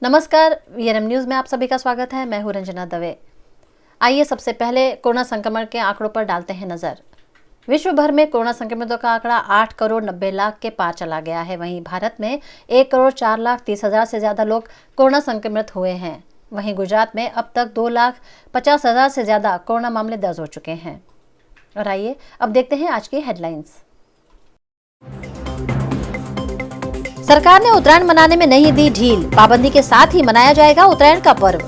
नमस्कार, VRM news में आप सभी का स्वागत है। मैं हूं रंजना दवे। आइए सबसे पहले कोरोना संक्रमण के आंकड़ों पर डालते हैं नजर। विश्व भर में कोरोना संक्रमितों का आंकड़ा 8 करोड़ 90 लाख के पार चला गया है। वहीं भारत में 1 करोड़ 4 लाख 30 हजार से ज्यादा लोग कोरोना संक्रमित हुए हैं। वहीं गुजरात में अब तक 2 लाख 50 हजार से ज्यादा कोरोना मामले दर्ज हो चुके हैं। और आइए अब देखते हैं आज की हेडलाइंस। सरकार ने उत्तरायण मनाने में नहीं दी ढील, पाबंदी के साथ ही मनाया जाएगा उत्तरायण का पर्व।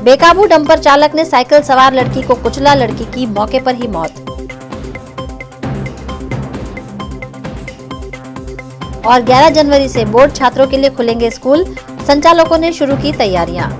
बेकाबू डंपर चालक ने साइकिल सवार लड़की को कुचला, लड़की की मौके पर ही मौत। और 11 जनवरी से बोर्ड छात्रों के लिए खुलेंगे स्कूल, संचालकों ने शुरू की तैयारियां।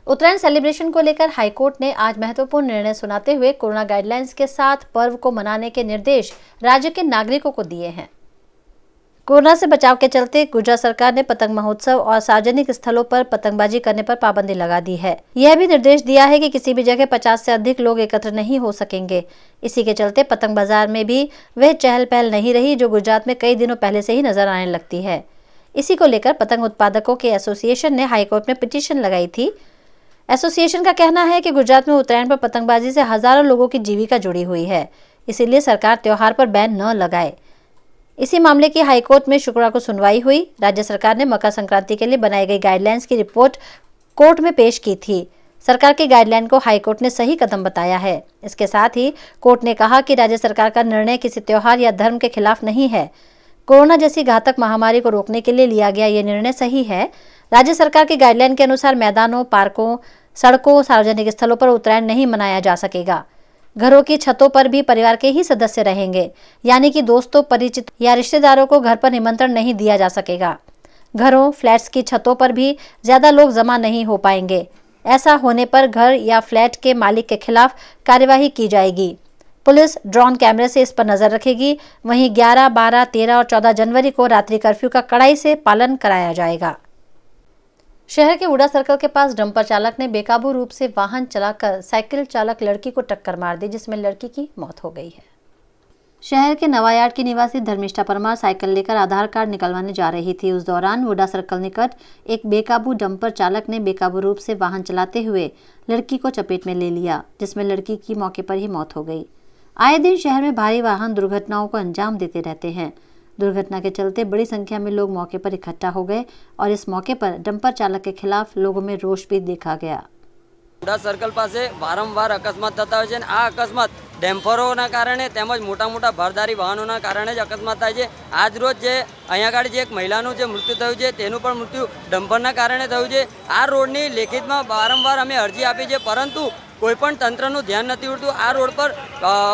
उत्तरायण सेलिब्रेशन को लेकर हाईकोर्ट ने आज महत्वपूर्ण निर्णय सुनाते हुए कोरोना गाइडलाइंस के साथ पर्व को मनाने के निर्देश राज्य के नागरिकों को दिए हैं। कोरोना से बचाव के चलते गुजरात सरकार ने पतंग महोत्सव और सार्वजनिक स्थलों पर पतंगबाजी करने पर पाबंदी लगा दी है। यह भी निर्देश दिया है कि किसी भी जगह 50 से अधिक लोग एकत्र नहीं हो सकेंगे। इसी के चलते पतंग बाजार में भी वह चहल पहल नहीं रही जो गुजरात में कई दिनों पहले से ही नजर आने लगती है। इसी को लेकर पतंग उत्पादकों के एसोसिएशन ने हाईकोर्ट में पिटीशन लगाई थी। एसोसिएशन का कहना है कि गुजरात में उत्तरायण पर पतंगबाजी से हजारों लोगों की जीविका जुड़ी हुई है, इसीलिए सरकार त्योहार पर बैन न लगाए। इसी मामले की हाईकोर्ट में शुक्रवार को सुनवाई हुई। राज्य सरकार ने मकर संक्रांति के लिए बनाई गई गाइडलाइंस की रिपोर्ट कोर्ट में पेश की थी। सरकार की गाइडलाइन को हाईकोर्ट ने सही कदम बताया है। इसके साथ ही कोर्ट ने कहा कि राज्य सरकार का निर्णय किसी त्योहार या धर्म के खिलाफ नहीं है। कोरोना जैसी घातक महामारी को रोकने के लिए लिया गया ये निर्णय सही है। राज्य सरकार की गाइडलाइन के अनुसार मैदानों, पार्कों, सड़कों, सार्वजनिक स्थलों पर उत्तरायण नहीं मनाया जा सकेगा। घरों की छतों पर भी परिवार के ही सदस्य रहेंगे, यानी कि दोस्तों, परिचित या रिश्तेदारों को घर पर निमंत्रण नहीं दिया जा सकेगा। घरों, फ्लैट्स की छतों पर भी ज्यादा लोग जमा नहीं हो पाएंगे। ऐसा होने पर घर या फ्लैट के मालिक के खिलाफ कार्यवाही की जाएगी। पुलिस ड्रोन कैमरे से इस पर नजर रखेगी। वहीं 11, 12, 13 और 14 जनवरी को रात्रि कर्फ्यू का कड़ाई से पालन कराया जाएगा। शहर के वुडा सर्कल के पास डंपर चालक ने बेकाबू रूप से वाहन चलाकर साइकिल चालक लड़की को टक्कर मार दी, जिसमें लड़की की मौत हो गई है। शहर के नवायार्ड की निवासी धर्मिष्ठा परमार साइकिल लेकर आधार कार्ड निकलवाने जा रही थी। उस दौरान वुडा सर्कल निकट एक बेकाबू डंपर चालक ने बेकाबू रूप से वाहन चलाते हुए लड़की को चपेट में ले लिया, जिसमें लड़की की मौके पर ही मौत हो गई। आए दिन शहर में भारी वाहन दुर्घटनाओं को अंजाम देते रहते हैं। दुर्घटना के चलते बड़ी संख्या में लोग मौके पर इकट्ठा हो गए और इस मौके पर डंपर चालक के खिलाफ लोगों में रोष भी देखा गया। वुडा सर्कल પાસે વારંવાર અકસ્માત થતા હોય છે અને આ અકસ્માત ડેમ્પરોના કારણે તેમજ મોટા મોટા ભારદારી વાહનોના કારણે જ અકસ્માત થાય છે। આજ રોજ જે અહીંયા આગળ જે એક મહિલાનું જે મૃત્યુ થયું છે તેનું પણ મૃત્યુ ડમ્પરના કારણે થયું છે। આ રોડની લેખિતમાં વારંવાર અમે અરજી આપી છે, પરંતુ કોઈપણ તંત્રનું ધ્યાન નથી ઉડતું। આ રોડ પર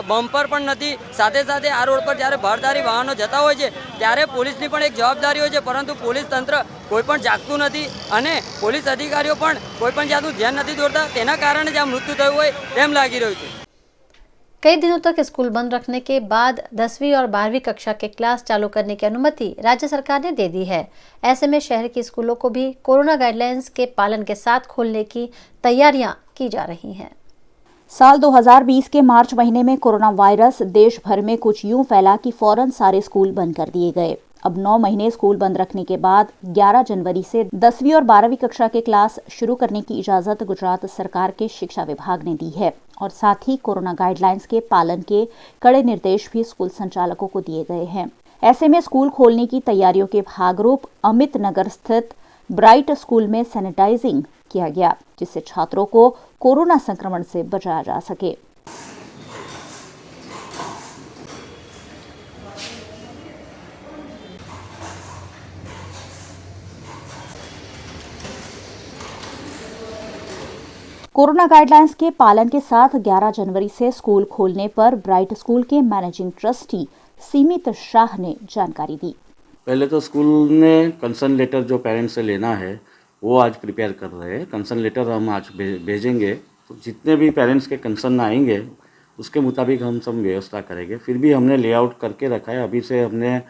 બમ્પર પણ નથી, સાથે સાથે આ રોડ પર જ્યારે ભારદારી વાહનો જતા હોય છે ત્યારે પોલીસની પણ એક જવાબદારી હોય છે, પરંતુ પોલીસ તંત્ર કોઈપણ જાગતું નથી અને પોલીસ અધિકારીઓ પણ કોઈપણ જાતનું ध्यान નથી દોરતા। તેના કારણે જ આ મૃત્યુ થયું હોય તેમ લાગી રહ્યું છે। कई दिनों तक स्कूल बंद रखने के बाद 10वीं और 12वीं कक्षा के क्लास चालू करने की अनुमति राज्य सरकार ने दे दी है। ऐसे में शहर के स्कूलों को भी कोरोना गाइडलाइंस के पालन के साथ खोलने की तैयारियां की जा रही हैं। साल 2020 के मार्च महीने में कोरोना वायरस देश भर में कुछ यूं फैला कि फौरन सारे स्कूल बंद कर दिए गए। अब 9 महीने स्कूल बंद रखने के बाद 11 जनवरी से 10वीं और 12वीं कक्षा के क्लास शुरू करने की इजाजत गुजरात सरकार के शिक्षा विभाग ने दी है और साथ ही कोरोना गाइडलाइंस के पालन के कड़े निर्देश भी स्कूल संचालकों को दिए गए हैं। ऐसे में स्कूल खोलने की तैयारियों के भागरूप अमित नगर स्थित ब्राइट स्कूल में सैनिटाइजिंग किया गया, जिससे छात्रों को कोरोना संक्रमण से बचाया जा सके। कोरोना गाइडलाइंस के पालन के साथ 11 जनवरी से स्कूल खोलने पर ब्राइट स्कूल के मैनेजिंग ट्रस्टी सीमित शाह ने जानकारी दी। पहले तो स्कूल ने कंसर्न लेटर जो पेरेंट्स से लेना है वो आज प्रिपेयर कर रहे हैं। कंसर्न लेटर हम आज भेजेंगे, तो जितने भी पेरेंट्स के कंसर्न आएंगे उसके मुताबिक हम सब व्यवस्था करेंगे। फिर भी हमने लेआउट करके रखा है, अभी से हमने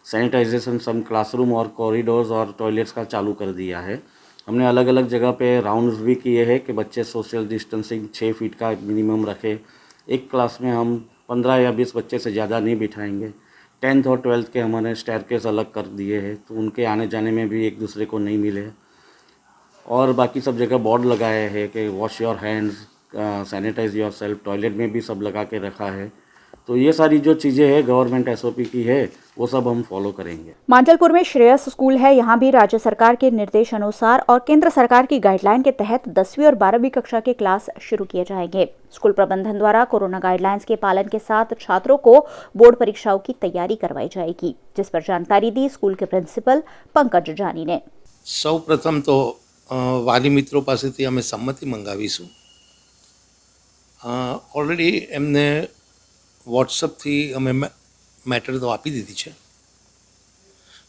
सैनिटाइजेशन सब क्लासरूम और कॉरिडोर्स और टॉयलेट्स का चालू कर दिया है। हमने अलग अलग जगह पे राउंड्स भी किए हैं कि बच्चे सोशल डिस्टेंसिंग 6 फीट का मिनिमम रखें। एक क्लास में हम 15 या 20 बच्चे से ज़्यादा नहीं बिठाएंगे। 10th और 12th के हमारे स्टेयरकेस अलग कर दिए हैं, तो उनके आने जाने में भी एक दूसरे को नहीं मिले। और बाकी सब जगह बोर्ड लगाए हैं कि wash your hands, sanitize your self, toilet में भी सब लगा के रखा है। तो ये सारी जो चीज़ें हैं गवर्नमेंट एसओपी की है, वो सब हम फॉलो करेंगे। मांजलपुर में श्रेयस स्कूल है। यहाँ भी राज्य सरकार के निर्देश अनुसार और केंद्र सरकार की गाइडलाइन के तहत 10वीं और 12वीं कक्षा के क्लास शुरू किए जाएंगे। स्कूल प्रबंधन द्वारा कोरोना गाइडलाइंस के पालन के साथ छात्रों को बोर्ड परीक्षाओं की तैयारी करवाई जाएगी, जिस पर जानकारी दी स्कूल के प्रिंसिपल पंकज जानी ने। सौ प्रथम तो वाली मित्रों पासेથી અમે સંમતિ મંગાવીશું। ઓલરેડી એમને વોટ્સઅપથી અમે મેટર તો આપી દીધી છે।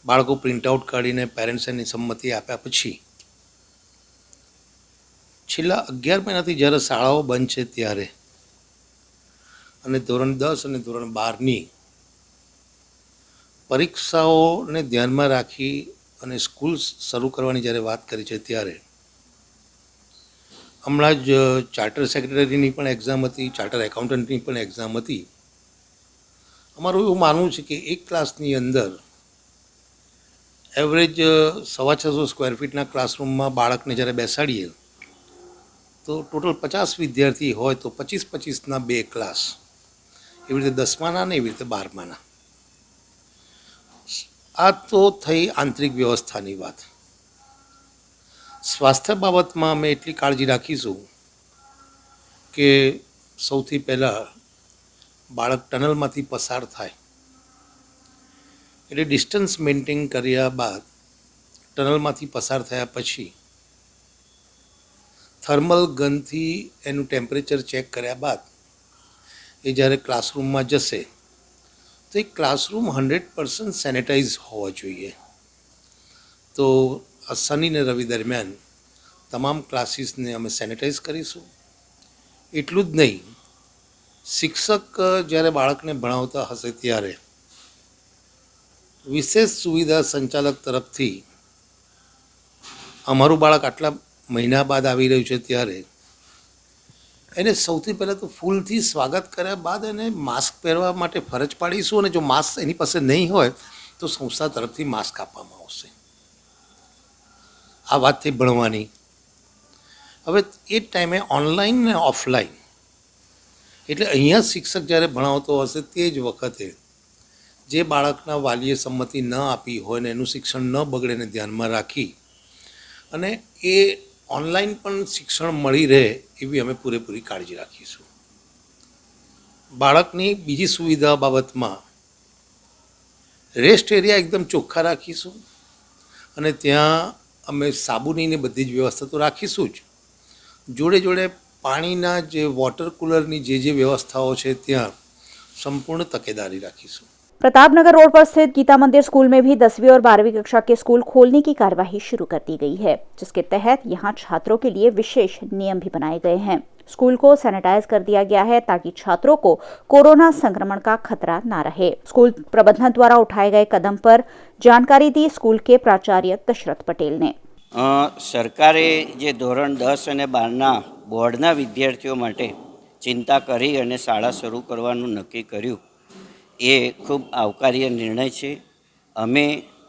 બાળકો પ્રિન્ટ આઉટ કાઢીને પેરેન્ટ્સની સંમતિ આપ્યા પછી છેલ્લા 11 મહિનાથી જ્યારે શાળાઓ બંધ છે ત્યારે અને ધોરણ 10 અને ધોરણ 12ની પરીક્ષાઓને ધ્યાનમાં રાખી અને સ્કૂલ શરૂ કરવાની જ્યારે વાત કરી છે ત્યારે હમણાં જ ચાર્ટર સેક્રેટરીની પણ એક્ઝામ હતી, ચાર્ટર એકાઉન્ટન્ટની પણ એક્ઝામ હતી। અમારું એવું માનવું છે કે એક ક્લાસની અંદર એવરેજ 650 સ્ક્વેર ફીટના ક્લાસરૂમમાં બાળકને જ્યારે બેસાડીએ તો ટોટલ 50 વિદ્યાર્થી હોય તો 25-25ના 2 ક્લાસ, એવી રીતે 10માના ને એવી રીતે 12માના। આ તો થઈ આંતરિક વ્યવસ્થાની વાત। સ્વાસ્થ્ય બાબતમાં અમે એટલી કાળજી રાખીશું કે સૌથી પહેલાં બાળક ટનલમાંથી પસાર થાય એટલે ડિસ્ટન્સ મેન્ટેન કર્યા બાદ ટનલમાંથી પસાર થયા પછી થર્મલ ગનથી એનું ટેમ્પરેચર ચેક કર્યા બાદ એ જ્યારે ક્લાસરૂમમાં જશે તો એ ક્લાસરૂમ 100% સેનિટાઈઝ હોવા જોઈએ। તો શનિ ને રવિ દરમિયાન તમામ ક્લાસીસને અમે સેનિટાઈઝ કરીશું। એટલું જ નહીં, શિક્ષક જ્યારે બાળકને ભણાવતા હશે ત્યારે વિશેષ સુવિધા સંચાલક તરફથી અમારું બાળક આટલા મહિના બાદ આવી રહ્યું છે ત્યારે એને સૌથી પહેલાં તો ફૂલથી સ્વાગત કર્યા બાદ એને માસ્ક પહેરવા માટે ફરજ પાડીશું અને જો માસ્ક એની પાસે નહીં હોય તો સંસ્થા તરફથી માસ્ક આપવામાં આવશે। આ વાત થઈ ભણવાની। હવે એ ટાઈમે ઓનલાઈન ને ઓફલાઈન એટલે અહીંયા શિક્ષક જ્યારે ભણાવતો હશે તે જ વખતે જે બાળકના વાલીએ સંમતિ ન આપી હોય ને એનું શિક્ષણ ન બગડે ને ધ્યાનમાં રાખી અને એ ઓનલાઈન પણ શિક્ષણ મળી રહે એવી અમે પૂરેપૂરી કાળજી રાખીશું। બાળકની બીજી સુવિધા બાબતમાં રેસ્ટ એરિયા એકદમ ચોખ્ખા રાખીશું અને ત્યાં અમે સાબુની ને બધી જ વ્યવસ્થા તો રાખીશું જ, જોડે જોડે પાણીના જે વોટર કુલરની જે વ્યવસ્થાઓ છે ત્યાં સંપૂर्ण તકેદારી રાખીશું। प्रतापनगर रोड पर स्थित गीता मंदिर स्कूल में भी 10वीं और 12वीं कक्षा के स्कूल खोलने की कार्यवाही शुरू कर दी गई है, जिसके तहत यहां छात्रों के लिए विशेष नियम भी बनाए गए हैं। स्कूल को सैनिटाइज कर दिया गया है ताकि छात्रों को कोरोना संक्रमण का खतरा न रहे। स्कूल प्रबंधन द्वारा उठाए गए कदम पर जानकारी दी स्कूल के प्राचार्य दशरथ पटेल ने। सरकारे जे धोरण 10 અને 12ના બોર્ડના વિદ્યાર્થીઓ માટે ચિંતા કરી અને શાળા શરૂ કરવાનું નક્કી કર્યું એ ખૂબ આવકાર્ય નિર્ણય છે। અમે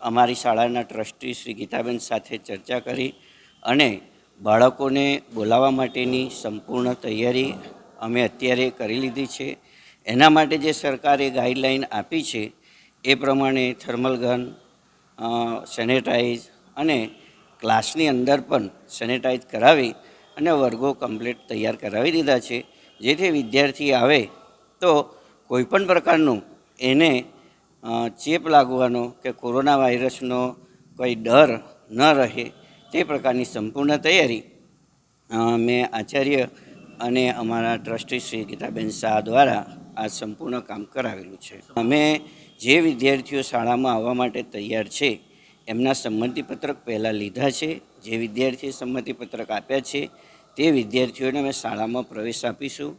અમારી શાળાના ટ્રસ્ટી શ્રી ગીતાબેન સાથે ચર્ચા કરી અને બાળકોને બોલાવવા માટેની સંપૂર્ણ તૈયારી અમે અત્યારે કરી લીધી છે। એના માટે જે સરકારે ગાઈડલાઈન આપી છે એ પ્રમાણે થર્મલ ગન, સેનેટાઈઝ અને ક્લાસની અંદર પણ સેનેટાઈઝ કરાવી અને વર્ગો કમ્પ્લીટ તૈયાર કરાવી દીધા છે, જેથી વિદ્યાર્થી આવે તો કોઈપણ પ્રકારનું એને ચેપ લાગવાનો કે કોરોના વાયરસનો કોઈ ડર ન રહે તે પ્રકારની સંપૂર્ણ તૈયારી મેં આચાર્ય અને અમારા ટ્રસ્ટી શ્રી ગીતાબેન શાહ દ્વારા આ સંપૂર્ણ કામ કરાવેલું છે। અમે જે વિદ્યાર્થીઓ શાળામાં આવવા માટે તૈયાર છે એમના સંમતિપત્રક પહેલાં લીધા છે। જે વિદ્યાર્થીએ સંમતિપત્રક આપ્યા છે તે વિદ્યાર્થીઓને અમે શાળામાં પ્રવેશ આપીશું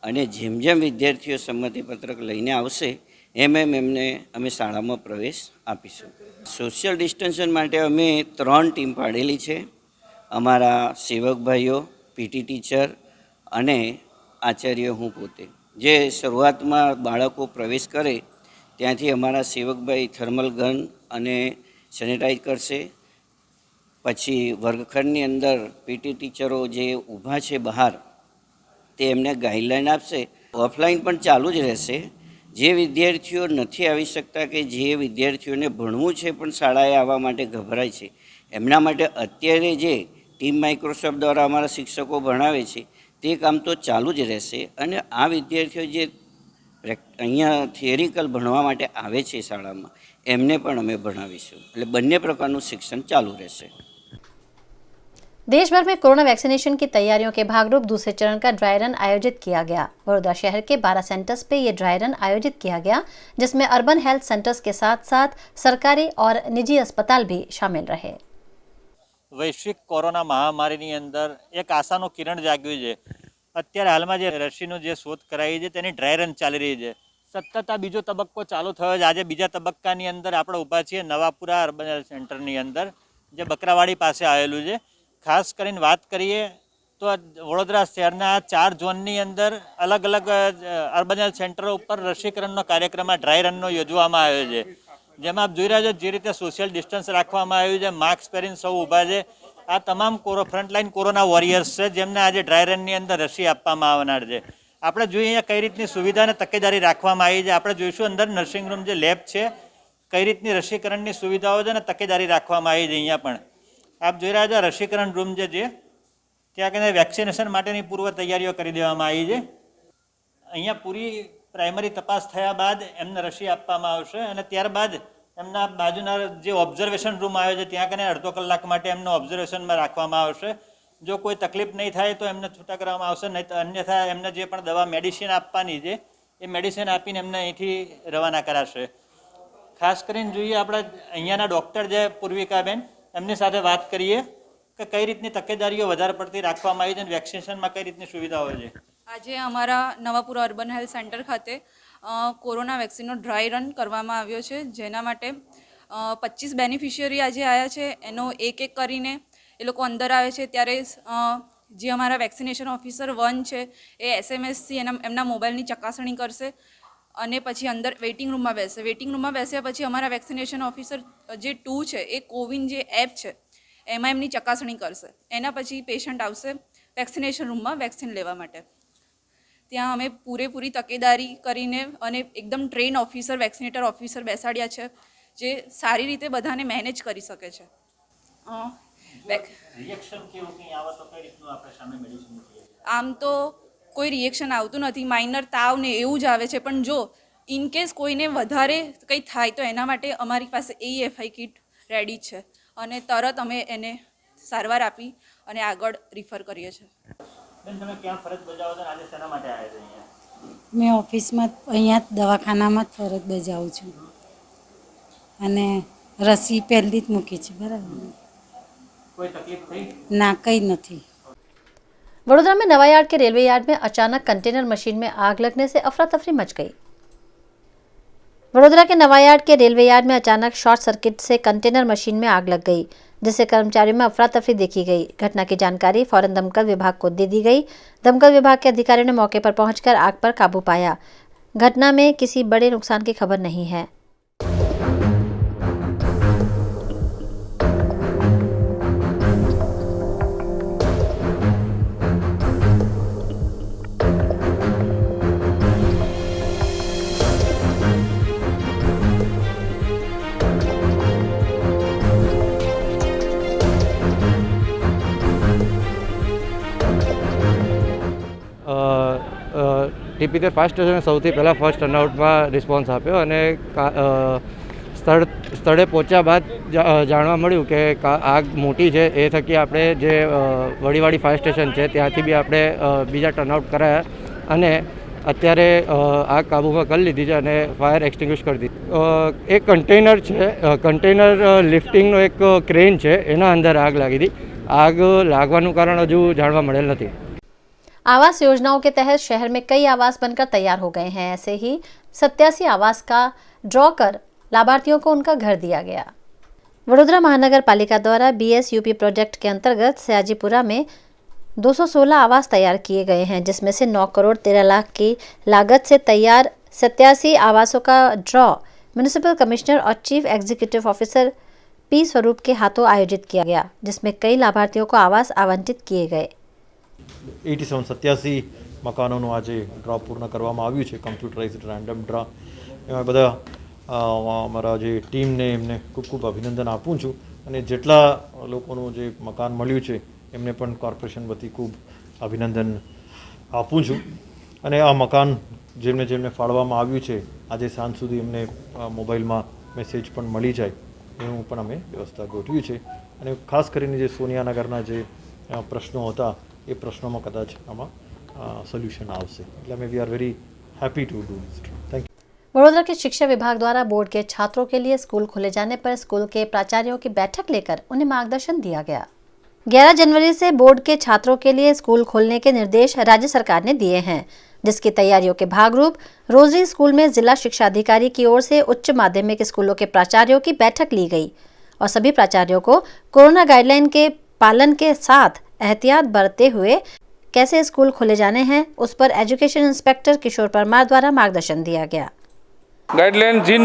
અને જેમ જેમ વિદ્યાર્થીઓ સંમતિપત્રક લઈને આવશે એમ એમને અમે શાળામાં પ્રવેશ આપીશું. સોશિયલ ડિસ્ટન્સિંગ માટે અમે 3 ટીમ પાડેલી છે. અમારા સેવકભાઈઓ, પીટી ટીચર અને આચાર્ય હું પોતે. જે શરૂઆતમાં બાળકો પ્રવેશ કરે ત્યાંથી અમારા સેવકભાઈ થર્મલ ગન અને સેનિટાઈઝ કરશે. પછી વર્ગખંડની અંદર પીટી ટીચરો જે ઊભા છે બહાર તે એમને ગાઈડલાઈન આપશે. ઓફલાઈન પણ ચાલુ જ રહેશે. જે વિદ્યાર્થીઓ નથી આવી શકતા કે જે વિદ્યાર્થીઓને ભણવું છે પણ શાળાએ આવવા માટે ગભરાય છે એમના માટે અત્યારે જે ટીમ માઇક્રોસોફ્ટ દ્વારા અમારા શિક્ષકો ભણાવે છે તે કામ તો ચાલુ જ રહેશે. અને આ વિદ્યાર્થીઓ જે અહીંયા થિયરિકલ ભણવા માટે આવે છે શાળામાં એમને પણ અમે भणाવીશું. એટલે બંને प्रकारનું शिक्षण चालू રહેશે. देश भर में कोरोना वैक्सीनेशन की तैयारियों के भागरूप दूसरे चरण का ड्राई रन आयोजित किया गया। बड़ौदा शहर के 12 सेंटर्स पे ये ड्राई रन आयोजित किया गया, जिसमें अर्बन हेल्थ सेंटर्स के साथ साथ सरकारी और निजी अस्पताल भी शामिल रहे। વૈશ્વિક કોરોના મહામારીની અંદર એક આશાનું કિરણ જાગ્યું છે. અત્યારે હાલમાં જે રસીનો જે શોધ કરાઈ છે તેની ડ્રાય રન ચાલી રહી છે. સતત આ બીજો તબક્કો ચાલુ થયો છે. આજે બીજા તબક્કાની અંદર આપણે ઊભા છીએ નવાપુરા અર્બન હેલ્થ સેન્ટરની અંદર, જે બકરાવાડી પાસે આવેલું છે. ખાસ કરીને વાત કરીએ તો વડોદરા શહેરના 4 ઝોનની અંદર અલગ અલગ અર્બન હેલ્થ સેન્ટરો ઉપર રસીકરણનો કાર્યક્રમ ડ્રાય રનનો યોજવામાં આવ્યો છે. જેમાં આપ જોઈ રહ્યા છો જે રીતે સોશિયલ ડિસ્ટન્સ રાખવામાં આવ્યું છે, માસ્ક પહેરીને સૌ ઊભા છે. આ તમામ ફ્રન્ટલાઇન કોરોના વોરિયર્સ છે જેમને આજે ડ્રાય રનની અંદર રસી આપવામાં આવનાર છે. આપણે જોઈએ અહીંયા કઈ રીતની સુવિધા અને તકેદારી રાખવામાં આવી છે. આપણે જોઈશું અંદર નર્સિંગ રૂમ જે લેબ છે કઈ રીતની રસીકરણની સુવિધાઓ છે અને તકેદારી રાખવામાં આવી છે. અહીંયા પણ આપ જોઈ રહ્યા છો રસીકરણ રૂમ જે છે ત્યાં કને વેક્સિનેશન માટેની પૂર્વ તૈયારીઓ કરી દેવામાં આવી છે. અહીંયા પૂરી પ્રાઇમરી તપાસ થયા બાદ એમને રસી આપવામાં આવશે અને ત્યારબાદ એમના બાજુના જે ઓબ્ઝર્વેશન રૂમ આવ્યો છે ત્યાં કને અડધો કલાક માટે એમને ઓબ્ઝર્વેશનમાં રાખવામાં આવશે. જો કોઈ તકલીફ નહીં થાય તો એમને છૂટા કરવામાં આવશે, નહીં તો અન્યથા એમને જે પણ દવા મેડિસિન આપવાની છે એ મેડિસિન આપીને એમને અહીંથી રવાના કરાશે. ખાસ કરીને જોઈએ આપણે અહીંયાના ડૉક્ટર જે પૂર્વિકાબેન એમની સાથે વાત કરીએ કે કઈ રીતની તકેદારીઓ વધારે પડતી રાખવામાં આવી છે અને વેક્સિનેશનમાં કઈ રીતની સુવિધાઓ છે. આજે અમારા નવાપુરા અર્બન હેલ્થ સેન્ટર ખાતે કોરોના વેક્સિનનો ડ્રાય રન કરવામાં આવ્યો છે, જેના માટે 25 બેનિફિશિયરી આજે આવ્યા છે. એનો એક કરીને એ લોકો અંદર આવે છે ત્યારે જે અમારા વેક્સિનેશન ઓફિસર 1 છે એ SMS થી એમના મોબાઈલની ચકાસણી કરશે અને પછી અંદર વેઇટિંગ રૂમમાં બેસે. વેઇટિંગ રૂમમાં બેસ્યા પછી અમારા વેક્સિનેશન ઓફિસર જે 2 છે એ કોવિન જે એપ છે એમાં એમની ચકાસણી કરશે. એના પછી પેશન્ટ આવશે વેક્સિનેશન રૂમમાં વેક્સિન લેવા માટે. ત્યાં અમે પૂરેપૂરી તકેદારી કરીને અને એકદમ ટ્રેન ઓફિસર, વેક્સિનેટર ઓફિસર બેસાડ્યા છે જે સારી રીતે બધાને મેનેજ કરી શકે છે. આમ તો કોઈ રિએક્શન આવતું નથી, માઇનર તાવ ને એવું જ આવે છે, પણ જો ઇનકેસ કોઈને વધારે કંઈ થાય તો એના માટે અમારી પાસે AEFI કિટ રેડી છે અને તરત અમે એને સારવાર આપી અને આગળ રિફર કરીએ છીએ. મેં ઓફિસમાં અહીંયા દવાખાનામાં જ ફરજ બજાવું છું અને રસી પહેલી જ મૂકી છે. બરાબર, ના કંઈ નથી. वडोदरा में नवायार्ड के रेलवे यार्ड में अचानक कंटेनर मशीन में आग लगने से अफरा तफरी मच गई। वडोदरा के नवायार्ड के रेलवे यार्ड में अचानक शॉर्ट सर्किट से कंटेनर मशीन में आग लग गई, जिससे कर्मचारियों में अफरा तफरी देखी गई। घटना की जानकारी फौरन दमकल विभाग को दे दी गई। दमकल विभाग के अधिकारियों ने मौके पर पहुंचकर आग पर काबू पाया। घटना में किसी बड़े नुकसान की खबर नहीं है। ટીપીતે ફાસ્ટ સ્ટેશને સૌથી પહેલાં ફર્સ્ટ ટર્નઆઉટમાં રિસ્પોન્સ આપ્યો અને સ્થળે પહોંચ્યા બાદ જાણવા મળ્યું કે આગ મોટી છે. એ થકી આપણે જે વડીવાડી ફાયર સ્ટેશન છે ત્યાંથી બી આપણે બીજા ટર્નઆઉટ કરાયા અને અત્યારે આગ કાબૂમાં કરી લીધી છે અને ફાયર એક્સટિંગ્વિશ કરી દીધી. એક કન્ટેનર છે, કન્ટેનર લિફ્ટિંગનો એક ક્રેન છે, એના અંદર આગ લાગી હતી. આગ લાગવાનું કારણ હજુ જાણવા મળેલ નથી. आवास योजनाओं के तहत शहर में कई आवास बनकर तैयार हो गए हैं। ऐसे ही 87 आवास का ड्रॉ कर लाभार्थियों को उनका घर दिया गया। वडोदरा महानगर पालिका द्वारा BSUP प्रोजेक्ट के अंतर्गत सयाजीपुरा में 216 आवास तैयार किए गए हैं, जिसमें से 9 करोड़ 13 लाख की लागत से तैयार 87 आवासों का ड्रॉ म्युनिसिपल कमिश्नर और चीफ एग्जीक्यूटिव ऑफिसर P स्वरूप के हाथों आयोजित किया गया, जिसमें कई लाभार्थियों को आवास आवंटित किए गए। 87 મકાનોનું આજે ડ્રો પૂર્ણ કરવામાં આવ્યું છે, કમ્પ્યુટરાઇઝ્ડ રેન્ડમ ડ્રો। એમાં બધા અમારા જે ટીમને એમને ખૂબ ખૂબ અભિનંદન આપું છું અને જેટલા લોકોનું જે મકાન મળ્યું છે એમને પણ કોર્પોરેશન વતી ખૂબ અભિનંદન આપું છું અને આ મકાન જેમને જેમને ફાળવવામાં આવ્યું છે આજે સાંજ સુધી એમને મોબાઈલમાં મેસેજ પણ મળી જાય એવું પણ અમે વ્યવસ્થા ગોઠવી છે અને ખાસ કરીને જે સોનિયાનગરના જે પ્રશ્નો હતા એ પ્રશ્નોમાં કદાચ આમાં સોલ્યુશન આવશે એટલે અમે we are very happy to do this. Thank you. Vadodara के शिक्षा विभाग द्वारा बोर्ड के छात्रों के लिए स्कूल खोले जाने पर स्कूल के प्राचार्यों की बैठक लेकर उन्हें मार्गदर्शन दिया गया। 11 जनवरी से बोर्ड के छात्रों के लिए स्कूल खोलने के निर्देश राज्य सरकार ने दिए हैं, जिसकी तैयारियों के भागरूप रोजरी स्कूल में जिला शिक्षा अधिकारी की ओर से उच्च माध्यमिक स्कूलों के प्राचार्यों की बैठक ली गई और सभी प्राचार्यों को कोरोना गाइडलाइन के पालन के साथ एहतियात बरतते हुए कैसे स्कूल खोले जाने हैं उस पर एजुकेशन इंस्पेक्टर किशोर परमार द्वारा मार्गदर्शन दिया गया। गाइडलाइन जिन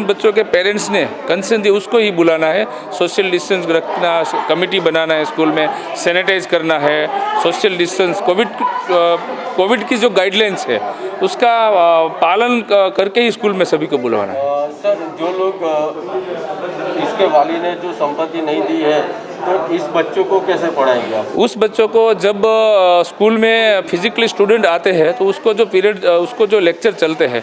बच्चों के पेरेंट्स ने कंसर्न दी उसको ही बुलाना है, सोशल डिस्टेंस रखना, कमेटी बनाना है, स्कूल में सैनिटाइज करना है, सोशल डिस्टेंस कोविड की जो गाइडलाइंस है उसका पालन करके ही स्कूल में सभी को बुलवाना है। सर, जो लोग इसके वाली ने जो संपत्ति नहीं दी है तो इस बच्चों को कैसे पढ़ाएंगे आप? उस बच्चों को जब स्कूल में फिजिकली स्टूडेंट आते हैं तो उसको जो पीरियड उसको जो लेक्चर चलते हैं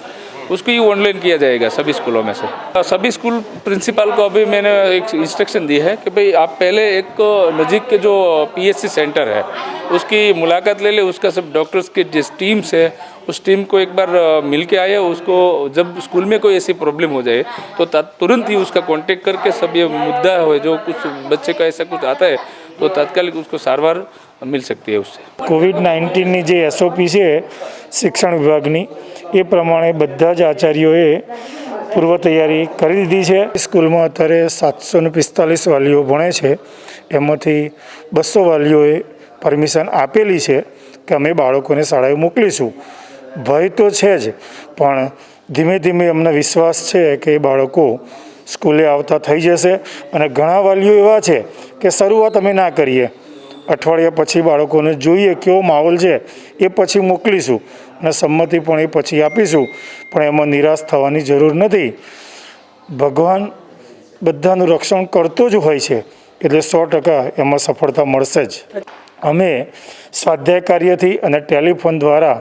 उसको ही ऑनलाइन किया जाएगा सभी स्कूलों में से। सभी स्कूल प्रिंसिपल को अभी मैंने एक इंस्ट्रक्शन दी है कि भाई आप पहले एक नज़दीक के जो PSC सेंटर है उसकी मुलाकात ले ले, उसका सब डॉक्टर्स की जिस टीम्स है उस टीम को एक बार मिल के आए, उसको जब स्कूल में कोई ऐसी प्रॉब्लम हो जाए तो तुरंत ही उसका कांटेक्ट करके सब ये मुद्दा है जो कुछ बच्चे का ऐसा कुछ आता है तो तात्कालिक उसको सारवार मिल सकती है उससे। कोविड-19 ની જે SOP છે શિક્ષણ વિભાગની એ પ્રમાણે બધા જ આચાર્યોએ પૂર્વ તૈયારી કરી દીધી છે। સ્કૂલમાં અત્યારે 745 વાલીઓ ભણે છે, એમાંથી 200 વાલીઓએ પરમિશન આપેલી છે કે અમે બાળકોને શાળાએ મોકલીશું। ભય તો છે જ, પણ ધીમે ધીમે અમને વિશ્વાસ છે કે બાળકો સ્કૂલે આવતા થઈ જશે અને ઘણા વાલીઓ એવા છે કે શરૂઆત અમે ના કરીએ, અઠવાડિયા પછી બાળકોને જોઈએ કેવો માહોલ છે એ પછી મોકલીશું અને સંમતિ પણ એ પછી આપીશું, પણ એમાં નિરાશ થવાની જરૂર નથી। ભગવાન બધાનું રક્ષણ કરતો જ હોય છે એટલે 100% એમાં સફળતા મળશે જ। અમે સ્વાધ્યાય કાર્યથી અને ટેલિફોન દ્વારા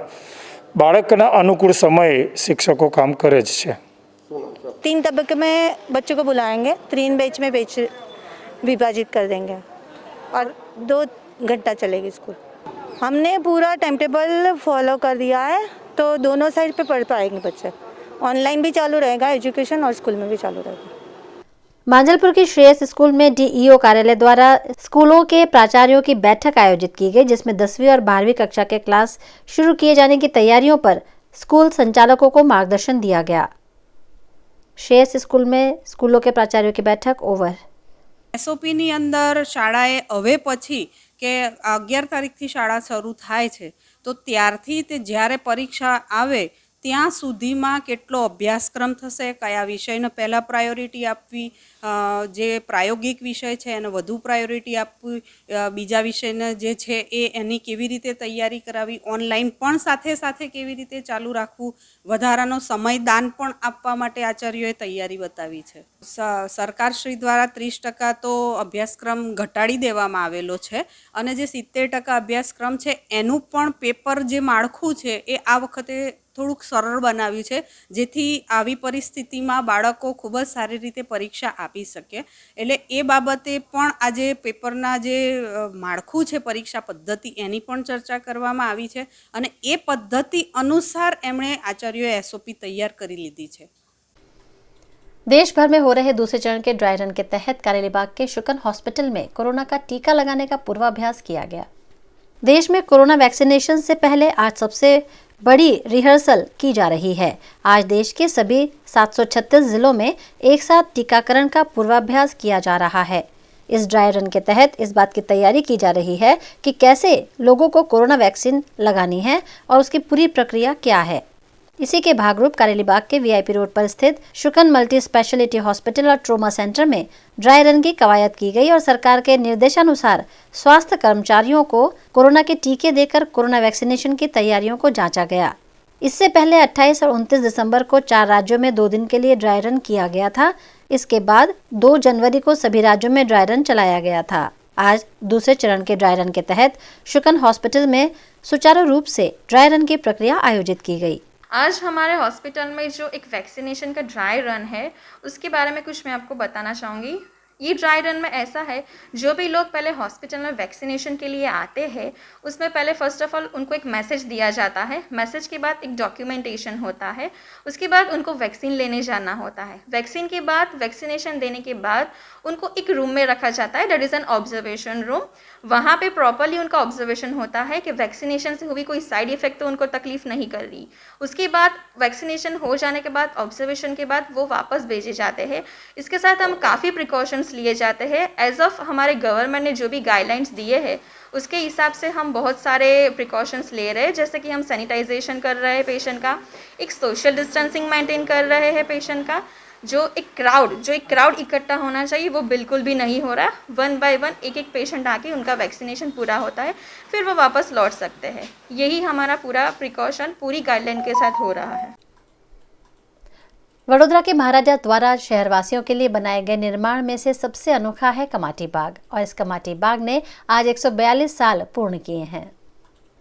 બાળકના अनुकूल સમયે શિક્ષકો કામ કરે જ છે। 3 तबके में बच्चों को बुलाएंगे, 3 बैच में विभाजित कर देंगे और 2 घंटा चलेगी स्कूल। हमने पूरा टाइम टेबल फॉलो कर दिया है तो दोनों साइड पे पढ़ पाएंगे बच्चे। ऑनलाइन भी चालू रहेगा एजुकेशन और स्कूल में भी चालू रहेगा। मांजलपुर की श्रेयस स्कूल में DEO कार्यालय द्वारा स्कूलों के प्राचार्यों की बैठक आयोजित की गई, जिसमें 10वीं और 12वीं कक्षा के क्लास शुरू किए जाने की तैयारियों पर स्कूल संचालकों को मार्गदर्शन दिया गया। श्रेयस स्कूल में स्कूलों के प्राचार्यों की बैठक ओवर। SOP ની અંદર શાળાએ હવે પછી કે 11 તારીખથી શાળા શરૂ થાય છે તો ત્યારથી તે જ્યારે પરીક્ષા આવે ત્યાં સુધીમાં કેટલો અભ્યાસક્રમ થશે, કયા વિષયને પહેલાં પ્રાયોરિટી આપવી, જે પ્રાયોગિક વિષય છે એને વધુ પ્રાયોરિટી આપવી, બીજા વિષયને જે છે એની કેવી રીતે તૈયારી કરાવી, ઓનલાઈન પણ સાથે સાથે કેવી રીતે ચાલુ રાખવું, વધારાનો સમયદાન પણ આપવા માટે આચાર્યોએ તૈયારી બતાવી છે। સરકારશ્રી દ્વારા 30% તો અભ્યાસક્રમ ઘટાડી દેવામાં આવેલો છે અને જે 70% અભ્યાસક્રમ છે એનું પણ પેપર જે માળખું છે એ આ વખતે થોડુંક સરળ બનાવ્યું છે જેથી આવી પરિસ્થિતિમાં બાળકો ખૂબ જ સારી રીતે પરીક્ષા આપી શકે। એટલે એ બાબતે પણ આજે પેપરના જે માળખું છે પરીક્ષા પદ્ધતિ એની પણ ચર્ચા કરવામાં આવી છે અને એ પદ્ધતિ અનુસાર એમણે આચાર્યોએ SOP તૈયાર કરી લીધી છે। देश भर में हो रहे दूसरे चरण के ड्राई रन के तहत कारेलीबाग के शुकन हॉस्पिटल में कोरोना का टीका लगाने का पूर्वाभ्यास किया गया। देश में कोरोना वैक्सीनेशन से पहले आज सबसे बड़ी रिहर्सल की जा रही है। आज देश के सभी 736 जिलों में एक साथ टीकाकरण का पूर्वाभ्यास किया जा रहा है। इस ड्राई रन के तहत इस बात की तैयारी की जा रही है कि कैसे लोगों को कोरोना वैक्सीन लगानी है और उसकी पूरी प्रक्रिया क्या है। इसी के भागरूप कारेलीबाग के वीआईपी रोड पर स्थित शुकन मल्टी स्पेशलिटी हॉस्पिटल और ट्रोमा सेंटर में ड्राई रन की कवायद की गई और सरकार के निर्देशानुसार स्वास्थ्य कर्मचारियों को कोरोना के टीके देकर कोरोना वैक्सीनेशन की तैयारियों को जांचा गया। इससे पहले 28 और 29 दिसंबर को 4 राज्यों में 2 दिन के लिए ड्राई रन किया गया था। इसके बाद 2 जनवरी को सभी राज्यों में ड्राई रन चलाया गया था। आज दूसरे चरण के ड्राई रन के तहत शुकन हॉस्पिटल में सुचारू रूप से ड्राई रन की प्रक्रिया आयोजित की गई। आज हमारे हॉस्पिटल में जो एक वैक्सीनेशन का ड्राई रन है उसके बारे में कुछ मैं आपको बताना चाहूँगी। ये ड्राई रन में ऐसा है, जो भी लोग पहले हॉस्पिटल में वैक्सीनेशन के लिए आते हैं उसमें पहले फर्स्ट ऑफ ऑल उनको एक मैसेज दिया जाता है। मैसेज के बाद एक डॉक्यूमेंटेशन होता है। उसके बाद उनको वैक्सीन लेने जाना होता है। वैक्सीन के बाद, वैक्सीनेशन देने के बाद उनको एक रूम में रखा जाता है, that is an observation room. वहाँ पे प्रॉपरली उनका ऑब्जर्वेशन होता है कि वैक्सीनेशन से हुई कोई साइड इफ़ेक्ट तो उनको तकलीफ़ नहीं कर रही। उसके बाद वैक्सीनेशन हो जाने के बाद, ऑब्जर्वेशन के बाद वो वापस भेजे जाते हैं। इसके साथ हम काफ़ी प्रिकॉशंस लिए जाते हैं। एज ऑफ हमारे गवर्नमेंट ने जो भी गाइडलाइंस दिए हैं उसके हिसाब से हम बहुत सारे प्रिकॉशंस ले रहे हैं, जैसे कि हम सैनिटाइजेशन कर रहे हैं पेशेंट का, एक सोशल डिस्टेंसिंग मेंटेन कर रहे हैं पेशेंट का। जो एक क्राउड इकट्ठा होना चाहिए वो बिल्कुल भी नहीं हो रहा। 1 बाय 1 एक पेशेंट आके उनका वैक्सीनेशन पूरा होता है, फिर वो वापस लौट सकते हैं। यही हमारा पूरा प्रिकॉशन पूरी गाइडलाइन के साथ हो रहा है। वडोदरा के महाराजा द्वारा शहरवासियों के लिए बनाए गए निर्माण में से सबसे अनोखा है कमाटी बाग और इस कमाटी बाग ने आज 142 साल पूर्ण किए हैं।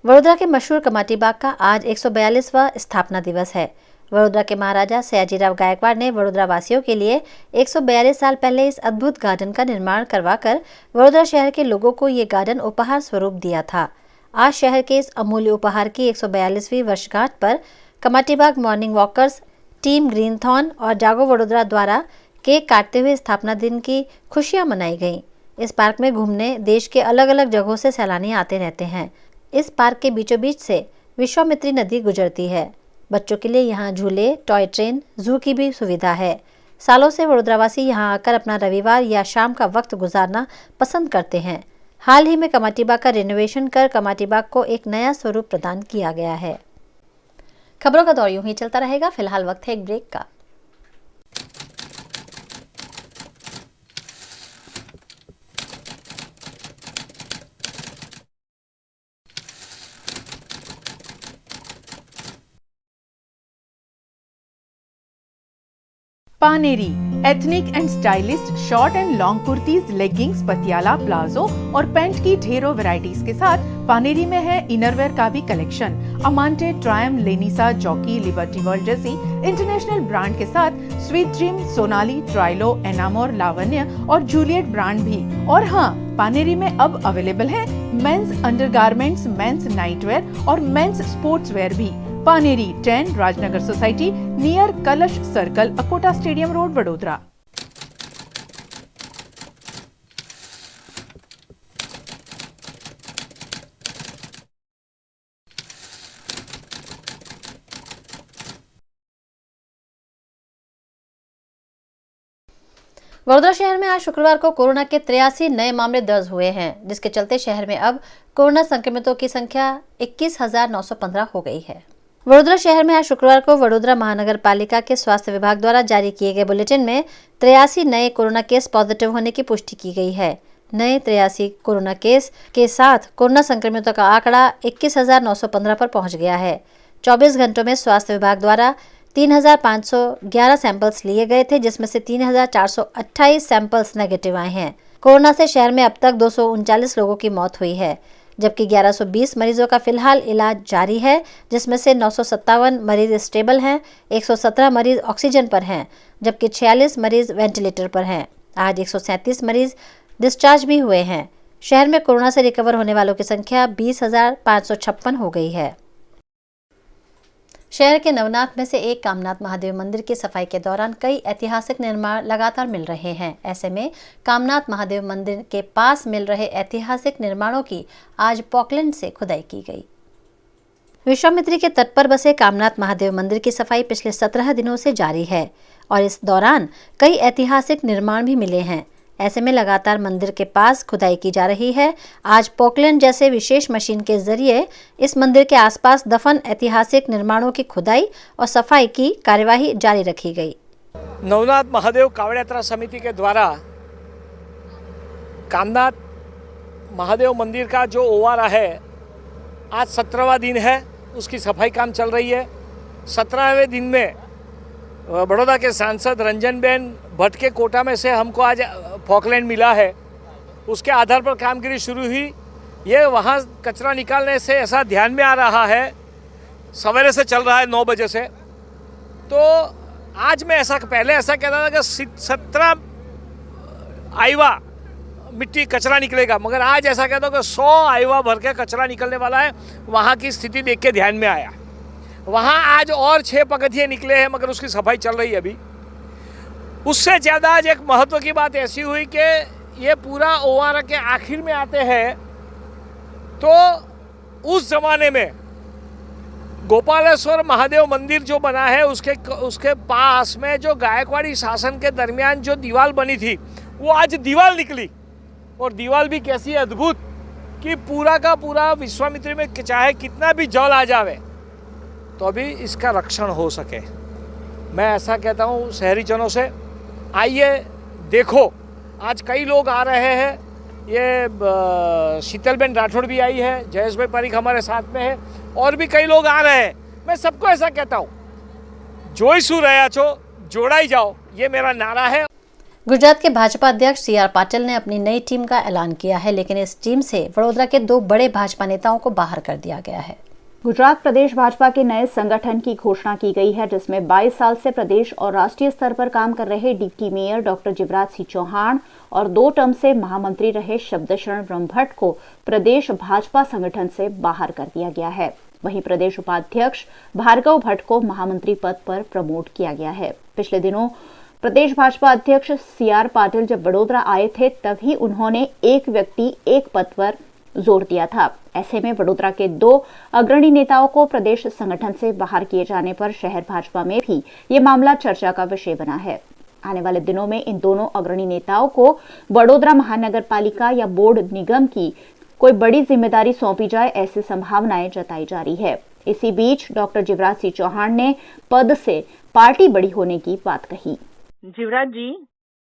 वडोदरा के मशहूर कमाटी बाग का आज 142वां स्थापना दिवस है। वडोदरा के महाराजा सयाजीराव गायकवाड़ ने वडोदरा वासियों के लिए 142 साल पहले इस अद्भुत गार्डन का निर्माण करवाकर वडोदरा शहर के लोगों को ये गार्डन उपहार स्वरूप दिया था। आज शहर के इस अमूल्य उपहार की 142वीं वर्षगांठ पर कमाटी बाग मॉर्निंग वॉकर्स, टीम ग्रीनथॉर्न और जागो वडोदरा द्वारा केक काटते हुए स्थापना दिन की खुशियां मनाई गईं। इस पार्क में घूमने देश के अलग अलग जगहों से सैलानी आते रहते हैं। इस पार्क के बीचों बीच से विश्वामित्री नदी गुजरती है। बच्चों के लिए यहाँ झूले, टॉय ट्रेन, जू की भी सुविधा है। सालों से वडोदरावासी यहाँ आकर अपना रविवार या शाम का वक्त गुजारना पसंद करते हैं। हाल ही में कमाटी बाग का रिनोवेशन कर कमाटी बाग को एक नया स्वरूप प्रदान किया गया है। खबरों का दौर यूं ही चलता रहेगा। फिलहाल वक्त है एक ब्रेक का। Paneri ethnic and stylist short and long kurtis, leggings, Patiala, palazzo और पैंट की ढेरों वैरायटीज के साथ पानेरी में है इनरवेयर का भी कलेक्शन। अमांटे, ट्रायम, लेनिसा, जॉकी, लिबर्टी वर्ल्ड जैसी इंटरनेशनल ब्रांड के साथ स्वीट ड्रीम, सोनाली, ट्राइलो, एनामोर, लावण्य और जूलियट ब्रांड भी। और हाँ, पानेरी में अब अवेलेबल है मेंस अंडरगारमेंट्स, मेंस नाइटवेयर और मेंस स्पोर्ट्सवेयर भी। पानेरी 10 राजनगर सोसाइटी नियर कलश circle, Akota stadium road, Vadodara. Vadodara शहर में आज शुक्रवार को कोरोना के 83 नए मामले दर्ज हुए हैं, जिसके चलते शहर में अब कोरोना संक्रमितों की संख्या 21,915 हो गई है। वडोदरा शहर में आज शुक्रवार को वडोदरा महानगर पालिका के स्वास्थ्य विभाग द्वारा जारी किए गए बुलेटिन में 83 नए कोरोना केस पॉजिटिव होने की पुष्टि की गई है। नए 83 कोरोना केस के साथ कोरोना संक्रमितों का आंकड़ा 21,915 पर पहुंच गया है। 24 घंटों में स्वास्थ्य विभाग द्वारा 3,511 सैंपल्स लिए गए थे, जिसमें से 3,428 सैंपल्स नेगेटिव आए हैं। कोरोना से शहर में अब तक 239 लोगों की मौत हुई है, जबकि 1120 मरीजों का फिलहाल इलाज जारी है, जिसमें से 957 मरीज स्टेबल हैं, 117 मरीज ऑक्सीजन पर हैं, जबकि 46 मरीज वेंटिलेटर पर हैं। आज 137 मरीज डिस्चार्ज भी हुए हैं। शहर में कोरोना से रिकवर होने वालों की संख्या 20,556 हो गई है। शहर के नवनाथ में से एक कामनाथ महादेव मंदिर की सफाई के दौरान कई ऐतिहासिक निर्माण लगातार मिल रहे हैं। ऐसे में कामनाथ महादेव मंदिर के पास मिल रहे ऐतिहासिक निर्माणों की आज पोकलैंड से खुदाई की गई। विश्वामित्री के तट पर बसे कामनाथ महादेव मंदिर की सफाई पिछले 17 दिनों से जारी है और इस दौरान कई ऐतिहासिक निर्माण भी मिले हैं। ऐसे में लगातार मंदिर के पास खुदाई की जा रही है। आज पोकलैंड जैसे विशेष मशीन के जरिए इस मंदिर के आसपास दफन ऐतिहासिक निर्माणों की खुदाई और सफाई की कार्यवाही जारी रखी गई। नवनाथ महादेव कावड़ यात्रा समिति के द्वारा कामनाथ महादेव मंदिर का जो ओवारा है, आज 17वां दिन है, उसकी सफाई काम चल रही है। 17वें दिन में बड़ौदा के सांसद रंजनबेन भट्ट के कोटा में से हमको आज पोकलैंड मिला है। उसके आधार पर कामगिरी शुरू हुई। ये वहाँ कचरा निकालने से ऐसा ध्यान में आ रहा है, सवेरे से चल रहा है 9 बजे से। तो आज मैं पहले ऐसा कहता था कि 17 आईवा मिट्टी कचरा निकलेगा, मगर आज ऐसा कहता हूँ कि 100 आईवा भर के कचरा निकलने वाला है। वहाँ की स्थिति देख के ध्यान में आया। वहाँ आज और 6 पगथिये निकले हैं, मगर उसकी सफाई चल रही है अभी। उससे ज़्यादा आज एक महत्व की बात ऐसी हुई कि ये पूरा ओवारा के आखिर में आते हैं, तो उस ज़माने में गोपालेश्वर महादेव मंदिर जो बना है उसके पास में जो गायकवाड़ी शासन के दरमियान जो दीवार बनी थी, वो आज दीवार निकली। और दीवार भी कैसी अद्भुत कि पूरा का पूरा विश्वामित्री में चाहे कितना भी जल आ जावे तो अभी इसका रक्षण हो सके। मैं ऐसा कहता हूँ शहरीजनों से, आइए देखो, आज कई लोग आ रहे हैं। ये शीतलबेन राठौड़ भी आई है, जयेश भाई पारीक हमारे साथ में है, और भी कई लोग आ रहे हैं। मैं सबको ऐसा कहता हूँ, જોઈશું રહ્યા છો જોડાઈ जाओ, ये मेरा नारा है। गुजरात के भाजपा अध्यक्ष CR पाटिल ने अपनी नई टीम का ऐलान किया है, लेकिन इस टीम से वडोदरा के 2 बड़े भाजपा नेताओं को बाहर कर दिया गया है। गुजरात प्रदेश भाजपा के नए संगठन की घोषणा की गई है, जिसमें 22 साल से प्रदेश और राष्ट्रीय स्तर पर काम कर रहे deputy mayor doctor Jeevraj Singh Chauhan और 2 टर्म से महामंत्री रहे शब्दशरण ब्रह्मभट्ट को प्रदेश भाजपा संगठन से बाहर कर दिया गया है। वहीं प्रदेश उपाध्यक्ष भार्गव भट्ट को महामंत्री पद पर प्रमोट किया गया है। पिछले दिनों प्रदेश भाजपा अध्यक्ष CR पाटिल जब वडोदरा आए थे, तभी उन्होंने एक व्यक्ति एक पद पर जोर दिया था। ऐसे में वडोदरा के 2 अग्रणी नेताओं को प्रदेश संगठन से बाहर किए जाने पर शहर भाजपा में भी ये मामला चर्चा का विषय बना है। आने वाले दिनों में इन दोनों अग्रणी नेताओं को वडोदरा महानगर पालिका या बोर्ड निगम की कोई बड़ी जिम्मेदारी सौंपी जाए, ऐसी संभावनाएं जताई जा रही है। इसी बीच डॉक्टर जीवराज सिंह चौहान ने पद से पार्टी बड़ी होने की बात कही। जीवराज जी,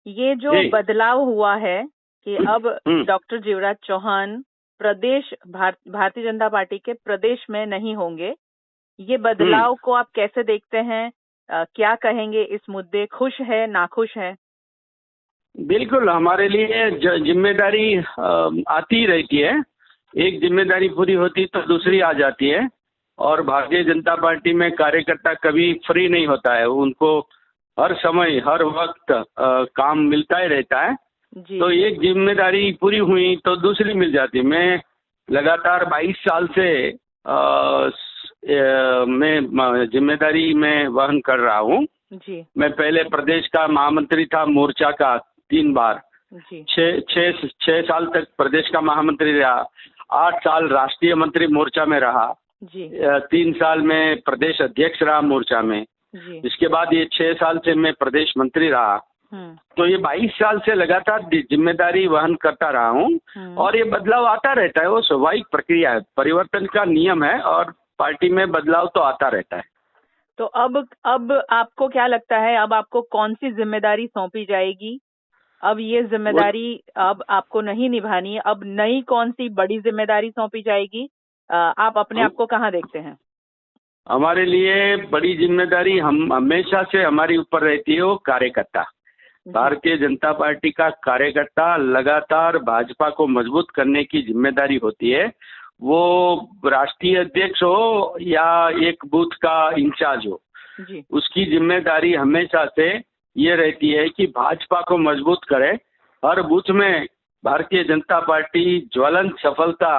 ये जो बदलाव हुआ है कि अब डॉक्टर जीवराज चौहान प्रदेश भारतीय जनता पार्टी के प्रदेश में नहीं होंगे, ये बदलाव को आप कैसे देखते हैं? क्या कहेंगे इस मुद्दे? खुश है, नाखुश है? बिल्कुल, हमारे लिए जिम्मेदारी आती रहती है। एक जिम्मेदारी पूरी होती तो दूसरी आ जाती है, और भारतीय जनता पार्टी में कार्यकर्ता कभी फ्री नहीं होता है। उनको हर समय हर वक्त काम मिलता ही रहता है। तो एक जिम्मेदारी पूरी हुई तो दूसरी मिल जाती। मैं लगातार 22 साल से मैं जिम्मेदारी में वहन कर रहा हूँ। मैं पहले प्रदेश का महामंत्री था, मोर्चा का 3 बार। 6 साल तक प्रदेश का महामंत्री रहा, 8 साल राष्ट्रीय मंत्री मोर्चा में रहा, 3 साल में प्रदेश अध्यक्ष रहा मोर्चा में। इसके बाद ये 6 साल से मैं प्रदेश मंत्री रहा। तो ये 22 साल से लगातार जिम्मेदारी वहन करता रहा हूँ, और ये बदलाव आता रहता है। वो स्वाभाविक प्रक्रिया है, परिवर्तन का नियम है, और पार्टी में बदलाव तो आता रहता है। तो अब आपको क्या लगता है, अब आपको कौन सी जिम्मेदारी सौंपी जाएगी? अब ये जिम्मेदारी अब आपको नहीं निभानी है, अब नई कौन सी बड़ी जिम्मेदारी सौंपी जाएगी? आप अपने आप को कहाँ देखते हैं? हमारे लिए बड़ी जिम्मेदारी हम हमेशा से हमारी ऊपर रहती है, वो कार्यकर्ता। भारतीय जनता पार्टी का कार्यकर्ता लगातार भाजपा को मजबूत करने की जिम्मेदारी होती है। वो राष्ट्रीय अध्यक्ष हो या एक बूथ का इंचार्ज हो, उसकी जिम्मेदारी हमेशा से ये रहती है कि भाजपा को मजबूत करे, हर बूथ में भारतीय जनता पार्टी ज्वलंत सफलता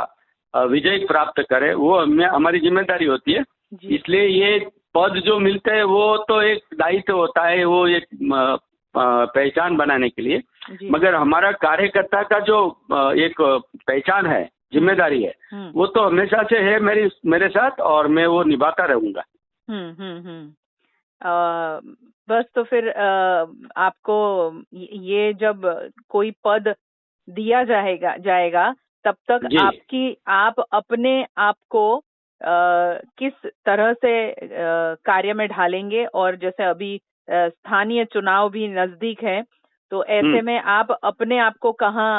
विजय प्राप्त करे। वो हमारी जिम्मेदारी होती है। इसलिए ये पद जो मिलते हैं वो तो एक दायित्व होता है, वो एक पहचान बनाने के लिए, मगर हमारा कार्यकर्ता का जो एक पहचान है, जिम्मेदारी है, वो तो हमेशा से है मेरे साथ, और मैं वो निभाता रहूंगा। बस तो फिर आपको ये जब कोई पद दिया जाएगा तब तक आप अपने आप को किस तरह से कार्य में ढालेंगे, और जैसे अभी स्थानीय चुनाव भी नजदीक है, तो ऐसे में आप अपने आप को कहाँ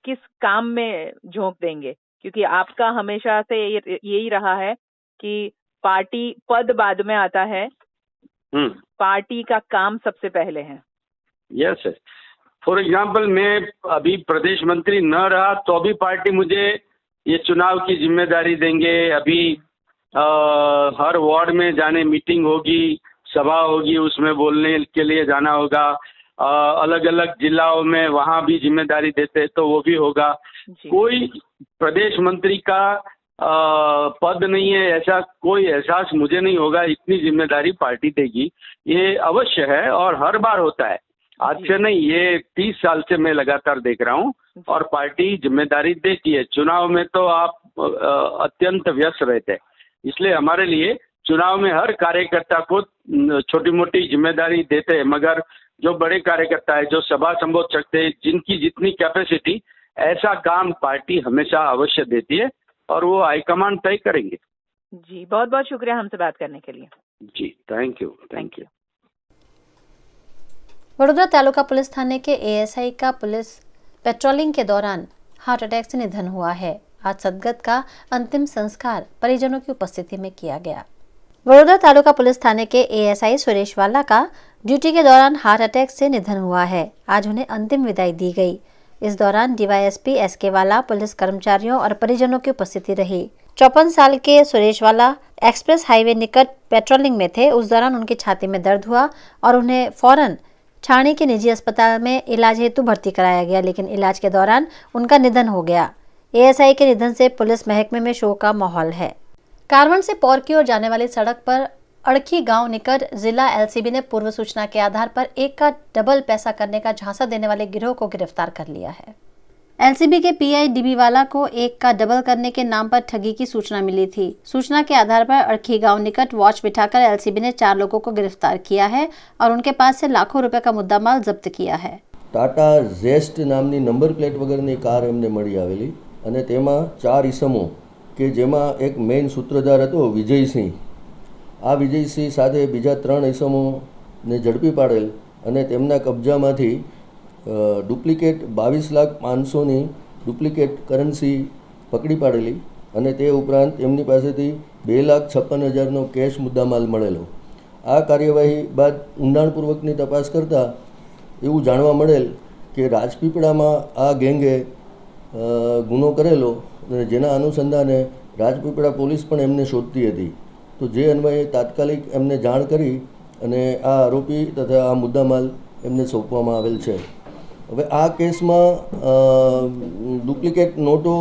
किस काम में झोंक देंगे? क्योंकि आपका हमेशा से यही रहा है कि पार्टी पद बाद में आता है, पार्टी का काम सबसे पहले है। Yes sir. फॉर एग्जाम्पल, मैं अभी प्रदेश मंत्री न रहा तो भी पार्टी मुझे ये चुनाव की जिम्मेदारी देंगे। अभी हर वार्ड में जाने, मीटिंग होगी, सभा होगी, उसमें बोलने के लिए जाना होगा। अलग अलग जिलाओं में वहाँ भी जिम्मेदारी देते तो वो भी होगा। कोई प्रदेश मंत्री का पद नहीं है, ऐसा कोई एहसास मुझे नहीं होगा। इतनी जिम्मेदारी पार्टी देगी, ये अवश्य है, और हर बार होता है। आज से नहीं, ये 30 साल से मैं लगातार देख रहा हूँ, और पार्टी जिम्मेदारी देती है। चुनाव में तो आप अत्यंत व्यस्त रहते हैं, इसलिए हमारे लिए चुनाव में हर कार्यकर्ता को छोटी मोटी जिम्मेदारी देते हैं, मगर जो बड़े कार्यकर्ता है, जो सभा संबोध सकते हैं, जिनकी जितनी कैपेसिटी, ऐसा काम पार्टी हमेशा अवश्य देती है, और वो हाईकमान तय करेंगे। जी, बहुत बहुत शुक्रिया हमसे बात करने के लिए। जी, thank you. Vadodara taluka police थाने के एएसआई का पुलिस पेट्रोलिंग के दौरान हार्ट अटैक से निधन हुआ है। आज सदगत का अंतिम संस्कार परिजनों की उपस्थिति में किया गया। वडोदरा तालुका पुलिस थाने के एएसआई सुरेश वाला का ड्यूटी के दौरान हार्ट अटैक से निधन हुआ है। आज उन्हें अंतिम विदाई दी गई। इस दौरान डीवाईएसपी एसके वाला, पुलिस कर्मचारियों और परिजनों की उपस्थिति रही। 54 साल के सुरेश वाला एक्सप्रेस हाईवे निकट पेट्रोलिंग में थे। उस दौरान उनकी छाती में दर्द हुआ और उन्हें फौरन छाणी के निजी अस्पताल में इलाज हेतु भर्ती कराया गया, लेकिन इलाज के दौरान उनका निधन हो गया। एएसआई के निधन से पुलिस महकमे में शोक का माहौल है। कारवण से पौर की ओर जाने वाली सड़क पर अड़खी गांव निकट जिला एलसीबी ने पूर्व सूचना के आधार पर एक का डबल पैसा करने का झांसा देने वाले गिरोह को गिरफ्तार कर लिया है। एलसीबी के पीआई डीबी वाला को एक का डबल करने के नाम पर ठगी की सूचना मिली थी। सूचना के आधार पर अड़खी गांव निकट वॉच बिठाकर एलसीबी ने 4 लोगों को गिरफ्तार किया है और उनके पास से लाखों रुपए का मुद्दामाल जब्त किया है। टाटा जेस्ट नामनी नंबर प्लेट वगैरह कार एमने मળી आवेली અને તેમાં 4 ઈસમો કે જેમાં એક મેઇન સૂત્રધાર હતો વિજયસિંહ। આ વિજયસિંહ સાથે બીજા 3 ઈસમોને ઝડપી પાડેલ અને તેમના કબજામાંથી ડુપ્લિકેટ 22,500,000ની ડુપ્લિકેટ કરન્સી પકડી પાડેલી અને તે ઉપરાંત એમની પાસેથી 2,56,000નો કેશ મુદ્દામાલ મળેલો। આ કાર્યવાહી બાદ ઊંડાણપૂર્વકની તપાસ કરતાં એવું જાણવા મળેલ કે રાજપીપળામાં આ ગેંગે ગુનો કરેલો, જેના અનુસંધાને રાજપીપળા પોલીસ પણ એમને શોધતી હતી। તો જે અન્વયે તાત્કાલિક એમને જાણ કરી અને આ આરોપી તથા આ મુદ્દામાલ એમને સોંપવામાં આવેલ છે। હવે આ કેસમાં ડુપ્લિકેટ નોટો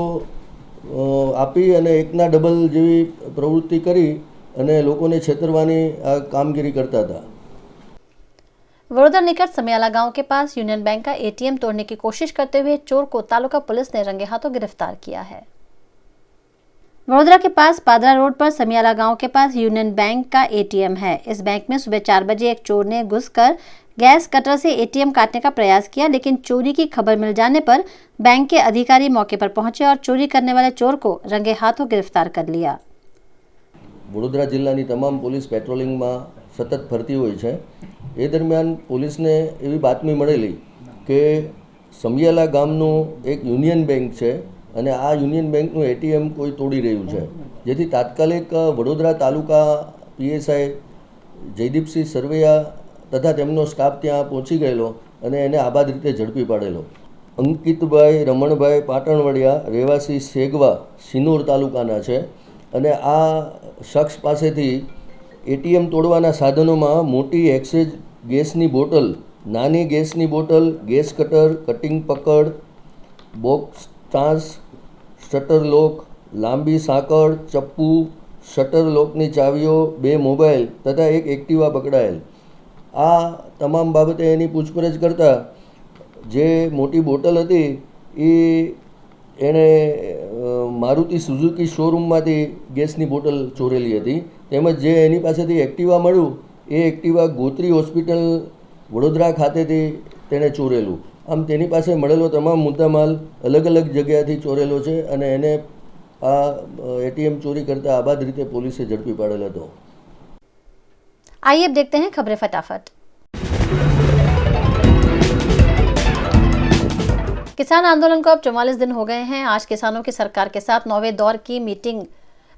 આપી અને એકના ડબલ જેવી પ્રવૃત્તિ કરી અને લોકોને છેતરવાની આ કામગીરી કરતા હતા। वडोदरा निकट समियाला गांव के पास यूनियन बैंक का एटीएम तोड़ने की कोशिश करते हुए चोर को तालुका पुलिस ने रंगे हाथों गिरफ्तार किया है। वडोदरा के पास पादरा रोड पर समियाला गांव के पास यूनियन बैंक का एटीएम है। इस बैंक में सुबह 4 बजे एक चोर ने घुसकर गैस कटर से एटीएम काटने का प्रयास किया, लेकिन चोरी की खबर मिल जाने पर बैंक के अधिकारी मौके पर पहुंचे और चोरी करने वाले चोर को रंगे हाथों गिरफ्तार कर लिया। वडोदरा जिल्लानी તમામ પોલીસ પેટ્રોલિંગમાં સતત ફરતી હોય છે। એ દરમિયાન પોલીસને એવી બાતમી મળેલી કે સમિયાલા ગામનું એક યુનિયન બેંક છે અને આ યુનિયન બેંકનું એટીએમ કોઈ તોડી રહ્યું છે, જેથી તાત્કાલિક વડોદરા તાલુકા પીએસઆઈ જયદીપસિંહ સરવૈયા તથા તેમનો સ્ટાફ ત્યાં પહોંચી ગયેલો અને એને આબાદ રીતે ઝડપી પાડેલો। અંકિતભાઈ રમણભાઈ પાટણવડિયા રહેવાસી સેગવા સિનોર તાલુકાના છે અને આ શખ્સ પાસેથી એટીએમ તોડવાના સાધનોમાં મોટી એક્સેજ ગેસની બોટલ, નાની ગેસની બોટલ, ગેસ કટર, કટિંગ પકડ, બોક્સ ચાંસ, શટર લોક, લાંબી સાંકળ, ચપ્પુ, શટર લોકની ચાવીઓ, 2 મોબાઈલ તથા એક એક્ટિવા પકડાયેલ. આ તમામ બાબતે એની પૂછપરછ કરતાં જે મોટી બોટલ હતી એ એણે મારુતિ સુઝુકી શોરૂમમાંથી ગેસની બોટલ ચોરેલી હતી. તેમજ જે એની પાસેથી એક્ટિવા મળ્યું એ એક્ટિવા ગોત્રી હોસ્પિટલ વડોદરા ખાતેથી તેણે ચોરેલું. આમ તેની પાસે મળેલો તમામ મુદ્દામાલ અલગ અલગ જગ્યાથી ચોરેલો છે અને એને આ એટીએમ ચોરી કરતા આબાદ રીતે પોલીસે ઝડપી પાડેલ હતો. आइए अब देखते हैं खबरें फटाफट। किसान आंदोलन को अब 44 दिन हो गए हैं। आज किसानों की सरकार के साथ 9वें दौर की मीटिंग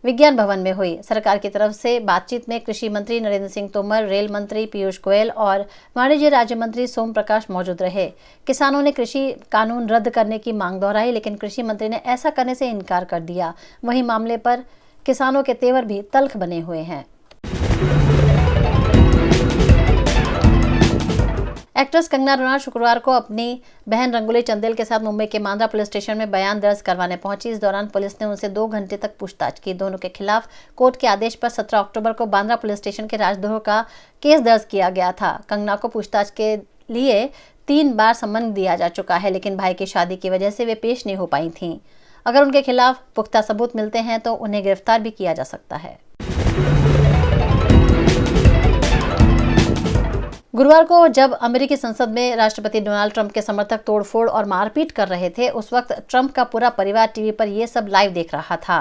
विज्ञान भवन में हुई। सरकार की तरफ से बातचीत में कृषि मंत्री नरेंद्र सिंह तोमर, रेल मंत्री पीयूष गोयल और वाणिज्य राज्य मंत्री सोम प्रकाश मौजूद रहे। किसानों ने कृषि कानून रद्द करने की मांग दोहराई, लेकिन कृषि मंत्री ने ऐसा करने से इनकार कर दिया। वहीं मामले पर किसानों के तेवर भी तल्ख बने हुए हैं। एक्ट्रेस कंगना रनौत शुक्रवार को अपनी बहन रंगोली चंदेल के साथ मुंबई के मांद्रा पुलिस स्टेशन में बयान दर्ज करवाने पहुंची। इस दौरान पुलिस ने उनसे 2 घंटे तक पूछताछ की। दोनों के खिलाफ कोर्ट के आदेश पर 17 अक्टूबर को बांद्रा पुलिस स्टेशन के राजद्रोह का केस दर्ज किया गया था। कंगना को पूछताछ के लिए 3 बार सम्मन दिया जा चुका है, लेकिन भाई की शादी की वजह से वे पेश नहीं हो पाई थीं। अगर उनके खिलाफ पुख्ता सबूत मिलते हैं तो उन्हें गिरफ्तार भी किया जा सकता है। गुरुवार को जब अमेरिकी संसद में राष्ट्रपति डोनाल्ड ट्रंप के समर्थक तोड़फोड़ और मारपीट कर रहे थे, उस वक्त ट्रंप का पूरा परिवार टीवी पर ये सब लाइव देख रहा था।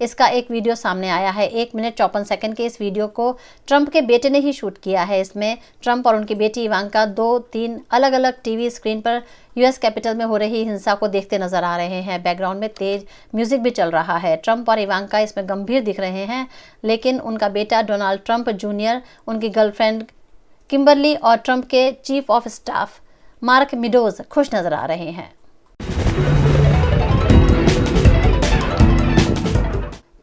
इसका एक वीडियो सामने आया है। 1 मिनट 54 सेकंड के इस वीडियो को ट्रंप के बेटे ने ही शूट किया है। इसमें ट्रंप और उनकी बेटी इवांका 2-3 अलग अलग टीवी स्क्रीन पर यूएस कैपिटल में हो रही हिंसा को देखते नजर आ रहे हैं। बैकग्राउंड में तेज म्यूजिक भी चल रहा है। ट्रंप और इवांका इसमें गंभीर दिख रहे हैं, लेकिन उनका बेटा डोनाल्ड ट्रंप जूनियर, उनकी गर्लफ्रेंड किम्बरली और ट्रंप के chief of staff mark meadows खुश नजर आ रहे हैं।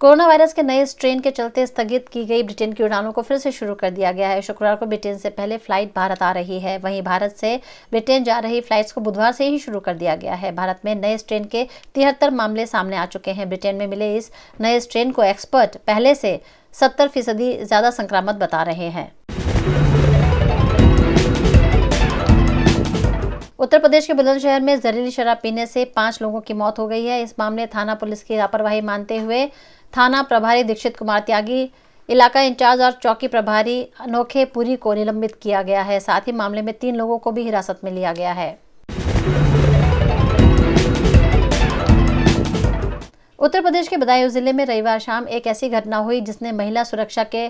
कोरोना वायरस के नए स्ट्रेन के चलते स्थगित की गई ब्रिटेन की उड़ानों को फिर से शुरू कर दिया गया है। शुक्रवार को ब्रिटेन से पहले फ्लाइट भारत आ रही है। वहीं भारत से ब्रिटेन जा रही फ्लाइट्स को बुधवार से ही शुरू कर दिया गया है। भारत में नए स्ट्रेन के 73 मामले सामने आ चुके हैं। ब्रिटेन में मिले इस नए स्ट्रेन को एक्सपर्ट पहले से 70% ज्यादा संक्रामक बता रहे हैं। उत्तर प्रदेश के बुलंदशहर में जहरीली शराब पीने से 5 लोगों की मौत हो गई है। इस मामले थाना पुलिस की लापरवाही मानते हुए थाना प्रभारी दीक्षित कुमार त्यागी, इलाका इंचार्ज और चौकी प्रभारी अनोखे पुरी को निलंबित किया गया है। साथ ही मामले में 3 लोगों को भी हिरासत में लिया गया है। उत्तर प्रदेश के बदायूं जिले में रविवार शाम एक ऐसी घटना हुई जिसने महिला सुरक्षा के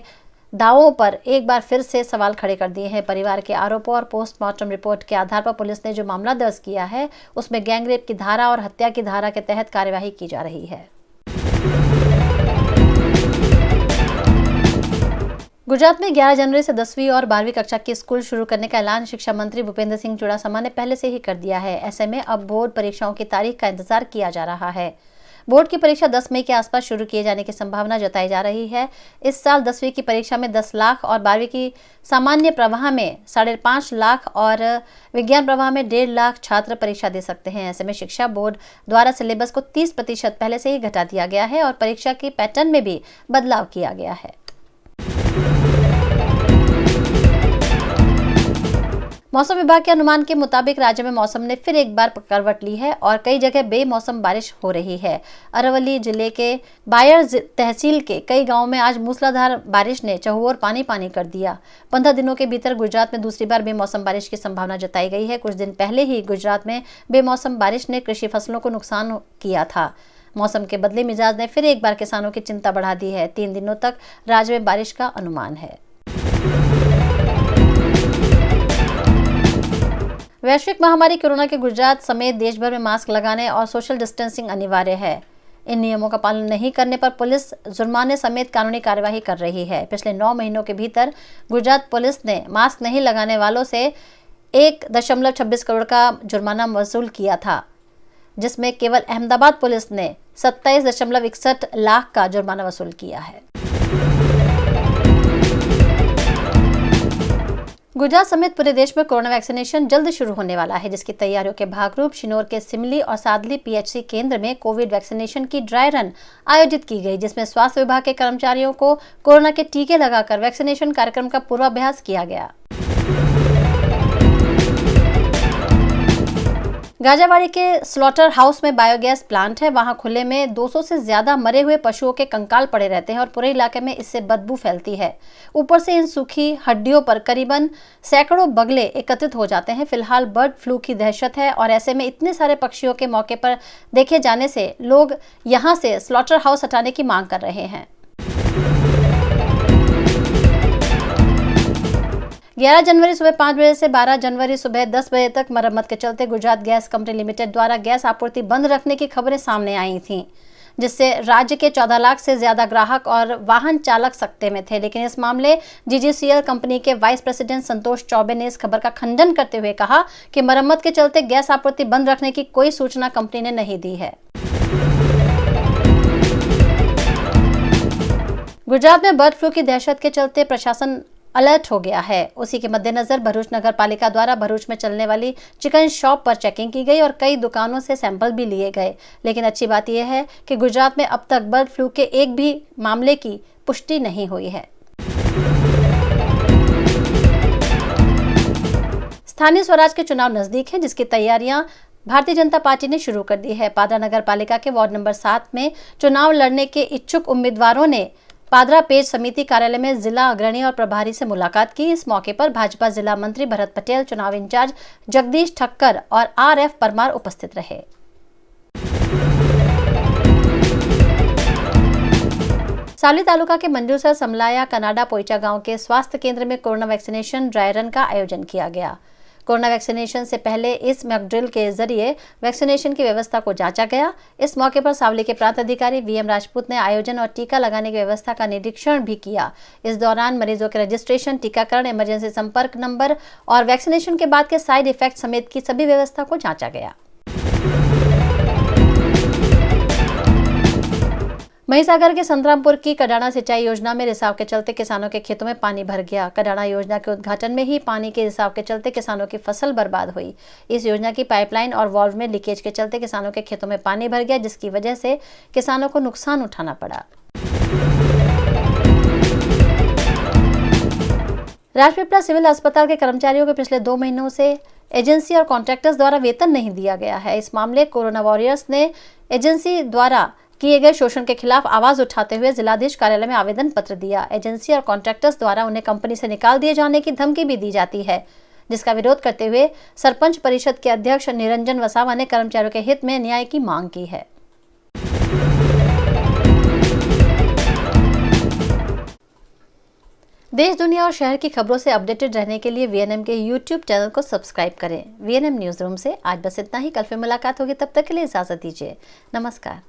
दावों पर एक बार फिर से सवाल खड़े कर दिए हैं। परिवार के आरोपों और पोस्टमार्टम रिपोर्ट के आधार पर पुलिस ने जो मामला दर्ज किया है, उसमें गैंगरेप की धारा और हत्या की धारा के तहत कार्यवाही की जा रही है। गुजरात में 11 जनवरी से 10वीं और 12वीं कक्षा की स्कूल शुरू करने का ऐलान शिक्षा मंत्री भूपेंद्र सिंह चुड़ासमा ने पहले से ही कर दिया है। ऐसे में अब बोर्ड परीक्षाओं की तारीख का इंतजार किया जा रहा है। बोर्ड की परीक्षा 10 मई के आसपास शुरू किए जाने की संभावना जताई जा रही है। इस साल 10वीं की परीक्षा में 10 लाख और 12वीं की सामान्य प्रवाह में 5.5 लाख और विज्ञान प्रवाह में 1.5 लाख छात्र परीक्षा दे सकते हैं। ऐसे में शिक्षा बोर्ड द्वारा सिलेबस को 30% पहले से ही घटा दिया गया है और परीक्षा की पैटर्न में भी बदलाव किया गया है। मौसम विभाग के अनुमान के मुताबिक राज्य में मौसम ने फिर एक बार करवट ली है और कई जगह बेमौसम बारिश हो रही है। अरवली जिले के बायर तहसील के कई गांवों में आज मूसलाधार बारिश ने चहुओर पानी पानी कर दिया। 15 दिनों के भीतर गुजरात में दूसरी बार बेमौसम बारिश की संभावना जताई गई है। कुछ दिन पहले ही गुजरात में बेमौसम बारिश ने कृषि फसलों को नुकसान किया था। मौसम के बदले मिजाज ने फिर एक बार किसानों की चिंता बढ़ा दी है। 3 दिनों तक राज्य में बारिश का अनुमान है। वैश्विक महामारी कोरोना के गुजरात समेत देश भर में मास्क लगाने और सोशल डिस्टेंसिंग अनिवार्य है। इन नियमों का पालन नहीं करने पर पुलिस जुर्माने समेत कानूनी कार्यवाही कर रही है। पिछले 9 महीनों के भीतर गुजरात पुलिस ने मास्क नहीं लगाने वालों से 1.26 करोड़ का जुर्माना वसूल किया था, जिसमें केवल अहमदाबाद पुलिस ने 27.61 लाख का जुर्माना वसूल किया है। गुजरात समेत पूरे देश में कोरोना वैक्सीनेशन जल्द शुरू होने वाला है, जिसकी तैयारियों के भागरूप शिनोर के सिमली और सादली पीएचसी केंद्र में कोविड वैक्सीनेशन की ड्राई रन आयोजित की गई, जिसमें स्वास्थ्य विभाग के कर्मचारियों को कोरोना के टीके लगाकर वैक्सीनेशन कार्यक्रम का पूर्वाभ्यास किया गया। गाजावाड़ी के स्लॉटर हाउस में बायोगैस प्लांट है। वहां खुले में 200 से ज्यादा मरे हुए पशुओं के कंकाल पड़े रहते हैं और पूरे इलाके में इससे बदबू फैलती है। ऊपर से इन सूखी हड्डियों पर करीबन सैकड़ों बगले एकत्रित हो जाते हैं। फिलहाल बर्ड फ्लू की दहशत है और ऐसे में इतने सारे पक्षियों के मौके पर देखे जाने से लोग यहां से स्लॉटर हाउस हटाने की मांग कर रहे हैं। 11 जनवरी सुबह 5 बजे से 12 जनवरी सुबह 10 बजे तक मरम्मत के चलते गुजरात गैस कंपनी लिमिटेड द्वारा गैस आपूर्ति बंद रखने की खबरें सामने आई थीं, जिससे राज्य के 14 लाख से ज्यादा ग्राहक और वाहन चालक सकते में थे। लेकिन इस मामले GGCL कंपनी के वाइस प्रेसिडेंट संतोष चौबे ने इस खबर का खंडन करते हुए कहा कि मरम्मत के चलते गैस आपूर्ति बंद रखने की कोई सूचना कंपनी ने नहीं दी है। गुजरात में बर्ड फ्लू की दहशत के चलते प्रशासन अलर्ट हो गया है। उसी के मद्देनजर भरूच नगर पालिका द्वारा भरूच में चलने वाली चिकन शॉप पर चेकिंग की गई और कई दुकानों से सैंपल भी लिए गए। लेकिन अच्छी बात यह है कि गुजरात में अब तक बर्ड फ्लू के एक भी मामले की पुष्टि नहीं हुई है। स्थानीय स्वराज के चुनाव नजदीक हैं, जिसकी तैयारियां भारतीय जनता पार्टी ने शुरू कर दी है। पादरा नगर पालिका के वार्ड नंबर 7 में चुनाव लड़ने के इच्छुक उम्मीदवारों ने पादरा पेज समिति कार्यालय में जिला अग्रणी और प्रभारी से मुलाकात की। इस मौके पर भाजपा जिला मंत्री भरत पटेल, चुनाव इंचार्ज जगदीश ठक्कर और RF परमार उपस्थित रहे। सावली तालुका के मंजूसर समलाया कनाडा पोइचा गांव के स्वास्थ्य केंद्र में कोरोना वैक्सीनेशन ड्राई रन का आयोजन किया गया। कोरोना वैक्सीनेशन से पहले इस मॉक ड्रिल के जरिए वैक्सीनेशन की व्यवस्था को जांचा गया। इस मौके पर सावली के प्रांत अधिकारी VM राजपूत ने आयोजन और टीका लगाने की व्यवस्था का निरीक्षण भी किया। इस दौरान मरीजों के रजिस्ट्रेशन, टीकाकरण, इमरजेंसी संपर्क नंबर और वैक्सीनेशन के बाद के साइड इफेक्ट समेत की सभी व्यवस्था को जांचा गया। महिसागर के संतरामपुर की कडाना सिंचाई योजना में रिसाव के चलते किसानों के खेतों में पानी भर गया। कडाना योजना के उद्घाटन में ही पानी के रिसाव के चलते किसानों की फसल बर्बाद हुई। इस योजना की पाइपलाइन और वाल्व में लीकेज के चलते किसानों के खेतों में पानी भर गया, जिसकी वजह से किसानों को नुकसान उठाना पड़ा। राजपीपला सिविल अस्पताल के कर्मचारियों को पिछले 2 महीनों से एजेंसी और कॉन्ट्रैक्टर्स द्वारा वेतन नहीं दिया गया है। इस मामले कोरोना वॉरियर्स ने एजेंसी द्वारा किए गए शोषण के खिलाफ आवाज उठाते हुए जिलाधीश कार्यालय में आवेदन पत्र दिया। एजेंसी और कॉन्ट्रैक्टर्स द्वारा उन्हें कंपनी से निकाल दिए जाने की धमकी भी दी जाती है, जिसका विरोध करते हुए सरपंच परिषद के अध्यक्ष निरंजन वसावा ने कर्मचारियों के हित में न्याय की मांग की है। देश, दुनिया और शहर की खबरों से अपडेटेड रहने के लिए VNM के YouTube चैनल को सब्सक्राइब करें। VNM न्यूज रूम से आज बस इतना ही। कल फिर मुलाकात होगी, तब तक के लिए इजाजत दीजिए। नमस्कार।